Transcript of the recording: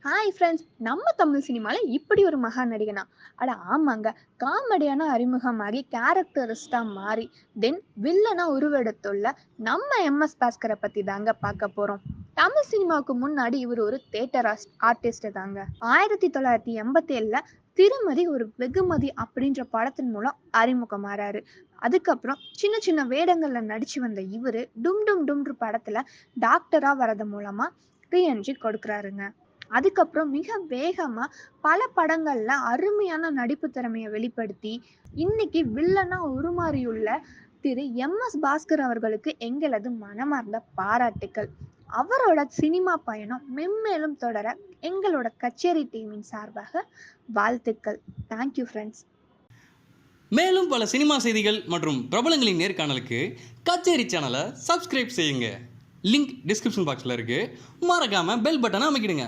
Hi friends! நம்ம தமிழ் சினிமால இப்படி ஒரு மகா நடிகனா? அட ஆமாங்க. காமெடியான அறிமுகமாகி கேரக்டரிஸ்ட்டா மாறி, தென் வில்லனா உருவெடுத்துள்ள நம்ம எம்.எஸ். பாஸ்கர பத்தி தாங்க பார்க்க போறோம். தமிழ் சினிமாவுக்கு முன்னாடி இவரு ஒரு தியேட்டர் ஆர்டிஸ்ட் தாங்க. 1987ல திருமதி ஒரு வெகுமதி அப்படின்ற படத்தின் மூலம் அறிமுகமாறாரு. அதுக்கப்புறம் சின்ன சின்ன வேடங்கள்ல நடிச்சு வந்த இவரு டும் டும் டும்ன்ற படத்துல டாக்டரா வரது மூலமா ரீஎன்ட்ரி கொடுக்குறாருங்க. அதுக்கப்புறம் மிக வேகமா பல படங்கள்ல அருமையான நடிப்பு திறமைய வெளிப்படுத்தி, இன்னைக்கு வில்லனா உருமாறியுள்ள திரு எம்.எஸ். பாஸ்கர் அவர்களுக்கு எங்களது மனமார்ந்த பாராட்டுக்கள். அவரோட சினிமா பயணம் மென்மேலும் தொடர எங்களோட கச்சேரி டீமின் சார்பாக வாழ்த்துக்கள். Thank you friends. மேலும் பல சினிமா செய்திகள் மற்றும் பிரபலங்களின் நேர்காணலுக்கு கச்சேரி சேனலை சப்ஸ்கிரைப் செய்யுங்க. லிங்க் டிஸ்கிரிப்ஷன் பாக்ஸில் இருக்குது. மறக்காமல் பெல் பட்டனை அமைக்கிடுங்க.